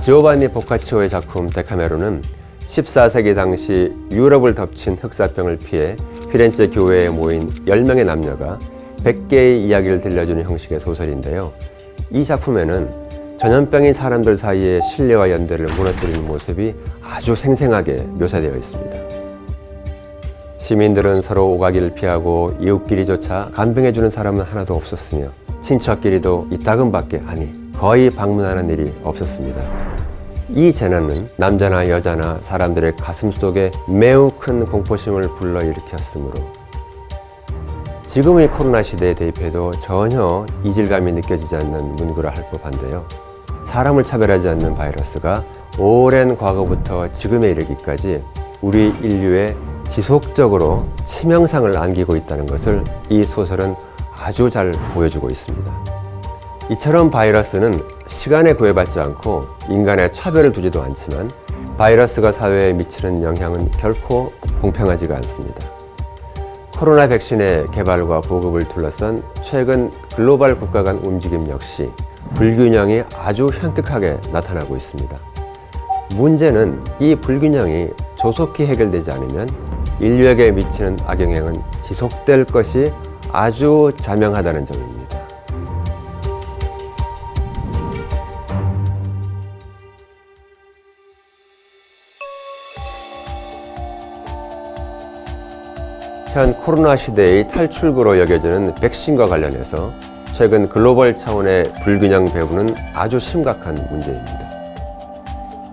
지오반니 보카치오의 작품 데카메론은 14세기 당시 유럽을 덮친 흑사병을 피해 피렌체 교회에 모인 10명의 남녀가 100개의 이야기를 들려주는 형식의 소설인데요. 이 작품에는 전염병인 사람들 사이의 신뢰와 연대를 무너뜨리는 모습이 아주 생생하게 묘사되어 있습니다. 시민들은 서로 오가기를 피하고 이웃끼리조차 간병해주는 사람은 하나도 없었으며 친척끼리도 이따금밖에 거의 방문하는 일이 없었습니다. 이 재난은 남자나 여자나 사람들의 가슴 속에 매우 큰 공포심을 불러일으켰으므로 지금의 코로나 시대에 대입해도 전혀 이질감이 느껴지지 않는 문구라 할 법한데요. 사람을 차별하지 않는 바이러스가 오랜 과거부터 지금에 이르기까지 우리 인류에 지속적으로 치명상을 안기고 있다는 것을 이 소설은 아주 잘 보여주고 있습니다. 이처럼 바이러스는 시간에 구애받지 않고 인간의 차별을 두지도 않지만 바이러스가 사회에 미치는 영향은 결코 공평하지가 않습니다. 코로나 백신의 개발과 보급을 둘러싼 최근 글로벌 국가 간 움직임 역시 불균형이 아주 현격하게 나타나고 있습니다. 문제는 이 불균형이 조속히 해결되지 않으면 인류에게 미치는 악영향은 지속될 것이 아주 자명하다는 점입니다. 현 코로나 시대의 탈출구로 여겨지는 백신과 관련해서 최근 글로벌 차원의 불균형 배분은 아주 심각한 문제입니다.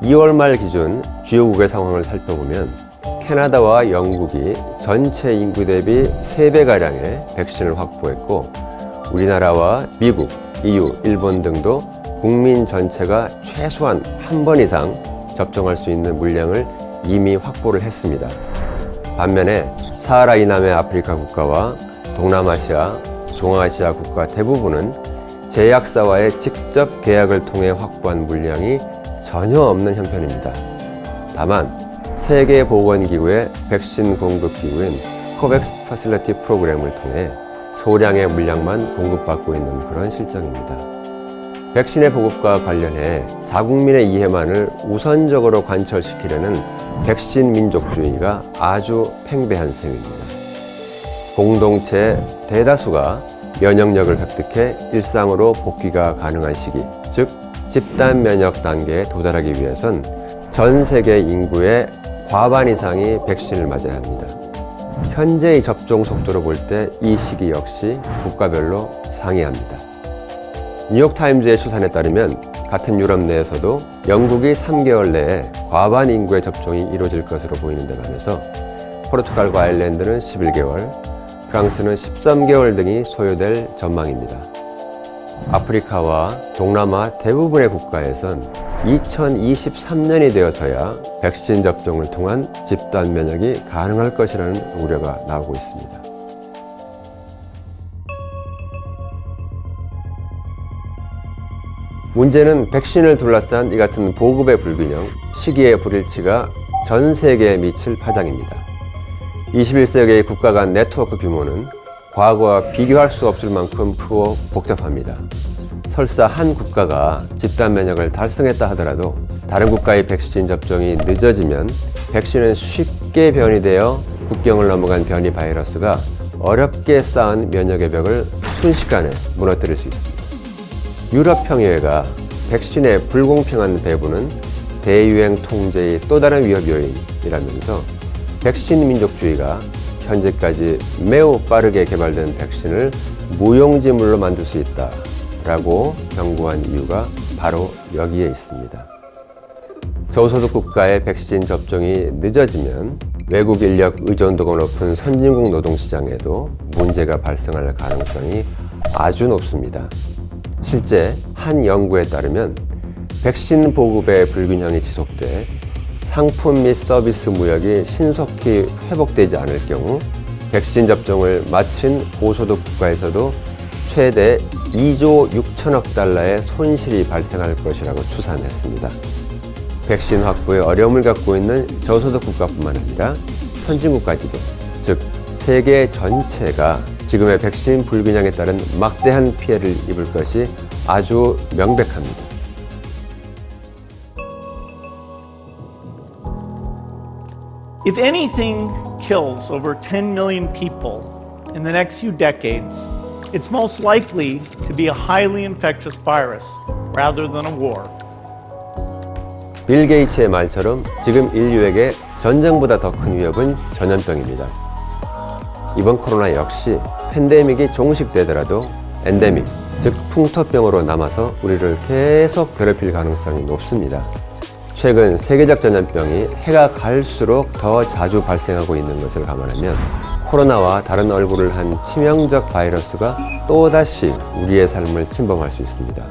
2월 말 기준 주요국의 상황을 살펴보면 캐나다와 영국이 전체 인구 대비 3배가량의 백신을 확보했고 우리나라와 미국, EU, 일본 등도 국민 전체가 최소한 한 번 이상 접종할 수 있는 물량을 이미 확보를 했습니다. 반면에 사하라 이남의 아프리카 국가와 동남아시아, 중앙아시아 국가 대부분은 제약사와의 직접 계약을 통해 확보한 물량이 전혀 없는 형편입니다. 다만 세계보건기구의 백신 공급기구인 코백스 퍼실리티 프로그램을 통해 소량의 물량만 공급받고 있는 그런 실정입니다. 백신의 보급과 관련해 자국민의 이해만을 우선적으로 관철시키려는 백신 민족주의가 아주 팽배한 셈입니다. 공동체 대다수가 면역력을 획득해 일상으로 복귀가 가능한 시기, 즉 집단 면역 단계에 도달하기 위해선 전 세계 인구의 과반 이상이 백신을 맞아야 합니다. 현재의 접종 속도로 볼 때 이 시기 역시 국가별로 상이합니다. 뉴욕타임즈의 추산에 따르면 같은 유럽 내에서도 영국이 3개월 내에 과반 인구의 접종이 이루어질 것으로 보이는 데 반해서 포르투갈과 아일랜드는 11개월, 프랑스는 13개월 등이 소요될 전망입니다. 아프리카와 동남아 대부분의 국가에선 2023년이 되어서야 백신 접종을 통한 집단 면역이 가능할 것이라는 우려가 나오고 있습니다. 문제는 백신을 둘러싼 이 같은 보급의 불균형, 시기의 불일치가 전 세계에 미칠 파장입니다. 21세기의 국가 간 네트워크 규모는 과거와 비교할 수 없을 만큼 크고 복잡합니다. 설사 한 국가가 집단 면역을 달성했다 하더라도 다른 국가의 백신 접종이 늦어지면 백신은 쉽게 변이되어 국경을 넘어간 변이 바이러스가 어렵게 쌓은 면역의 벽을 순식간에 무너뜨릴 수 있습니다. 유럽평의회가 백신의 불공평한 배분은 대유행 통제의 또 다른 위협 요인이라면서 백신 민족주의가 현재까지 매우 빠르게 개발된 백신을 무용지물로 만들 수 있다라고 경고한 이유가 바로 여기에 있습니다. 저소득 국가의 백신 접종이 늦어지면 외국 인력 의존도가 높은 선진국 노동시장에도 문제가 발생할 가능성이 아주 높습니다. 실제 한 연구에 따르면 백신 보급의 불균형이 지속돼 상품 및 서비스 무역이 신속히 회복되지 않을 경우 백신 접종을 마친 고소득 국가에서도 최대 2조 6천억 달러의 손실이 발생할 것이라고 추산했습니다. 백신 확보에 어려움을 갖고 있는 저소득 국가뿐만 아니라 선진국까지도, 즉 세계 전체가 지금의 백신 불균형에 따른 막대한 피해를 입을 것이 아주 명백합니다. If anything kills over 10 million people in the next few decades, it's most likely to be a highly infectious virus rather than a war. 빌 게이츠의 말처럼 지금 인류에게 전쟁보다 더 큰 위협은 전염병입니다. 이번 코로나 역시 팬데믹이 종식되더라도 엔데믹, 즉 풍토병으로 남아서 우리를 계속 괴롭힐 가능성이 높습니다. 최근 세계적 전염병이 해가 갈수록 더 자주 발생하고 있는 것을 감안하면 코로나와 다른 얼굴을 한 치명적 바이러스가 또다시 우리의 삶을 침범할 수 있습니다.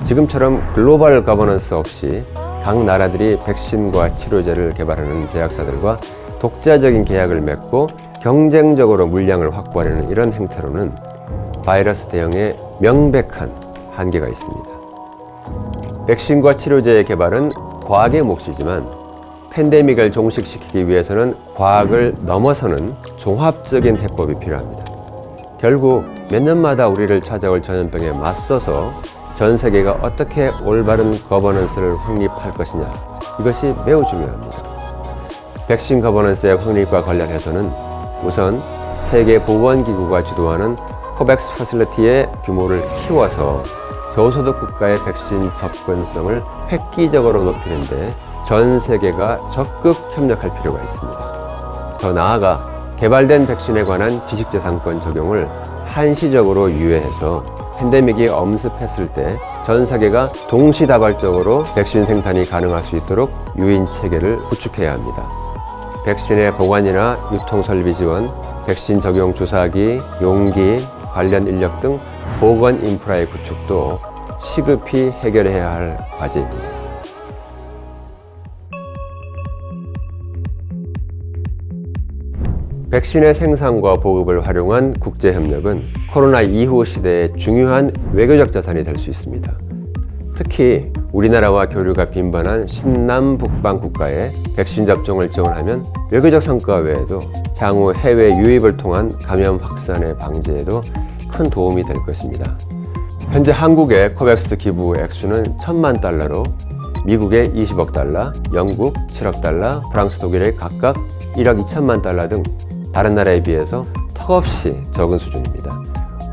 지금처럼 글로벌 거버넌스 없이 각 나라들이 백신과 치료제를 개발하는 제약사들과 독자적인 계약을 맺고 경쟁적으로 물량을 확보하려는 이런 행태로는 바이러스 대응에 명백한 한계가 있습니다. 백신과 치료제의 개발은 과학의 몫이지만 팬데믹을 종식시키기 위해서는 과학을 넘어서는 종합적인 해법이 필요합니다. 결국 몇 년마다 우리를 찾아올 전염병에 맞서서 전 세계가 어떻게 올바른 거버넌스를 확립할 것이냐, 이것이 매우 중요합니다. 백신 거버넌스의 확립과 관련해서는 우선 세계보건기구가 주도하는 코백스 퍼실리티의 규모를 키워서 저소득 국가의 백신 접근성을 획기적으로 높이는데 전 세계가 적극 협력할 필요가 있습니다. 더 나아가 개발된 백신에 관한 지식재산권 적용을 한시적으로 유예해서 팬데믹이 엄습했을 때 전 세계가 동시다발적으로 백신 생산이 가능할 수 있도록 유인 체계를 구축해야 합니다. 백신의 보관이나 유통 설비 지원, 백신 적용 주사기, 용기, 관련 인력 등 보건 인프라의 구축도 시급히 해결해야 할 과제입니다. 백신의 생산과 보급을 활용한 국제협력은 코로나 이후 시대의 중요한 외교적 자산이 될 수 있습니다. 특히 우리나라와 교류가 빈번한 신남북방 국가에 백신 접종을 지원하면 외교적 성과 외에도 향후 해외 유입을 통한 감염 확산의 방지에도 큰 도움이 될 것입니다. 현재 한국의 코백스 기부 액수는 1,000만 달러로 미국의 20억 달러, 영국 7억 달러, 프랑스, 독일의 각각 1억 2천만 달러 등 다른 나라에 비해서 턱없이 적은 수준입니다.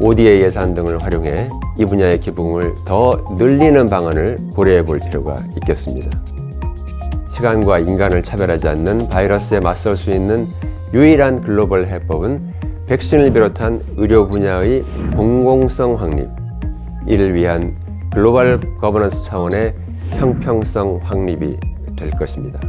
ODA 예산 등을 활용해 이 분야의 기부금을 더 늘리는 방안을 고려해 볼 필요가 있겠습니다. 시간과 인간을 차별하지 않는 바이러스에 맞설 수 있는 유일한 글로벌 해법은 백신을 비롯한 의료 분야의 공공성 확립, 이를 위한 글로벌 거버넌스 차원의 형평성 확립이 될 것입니다.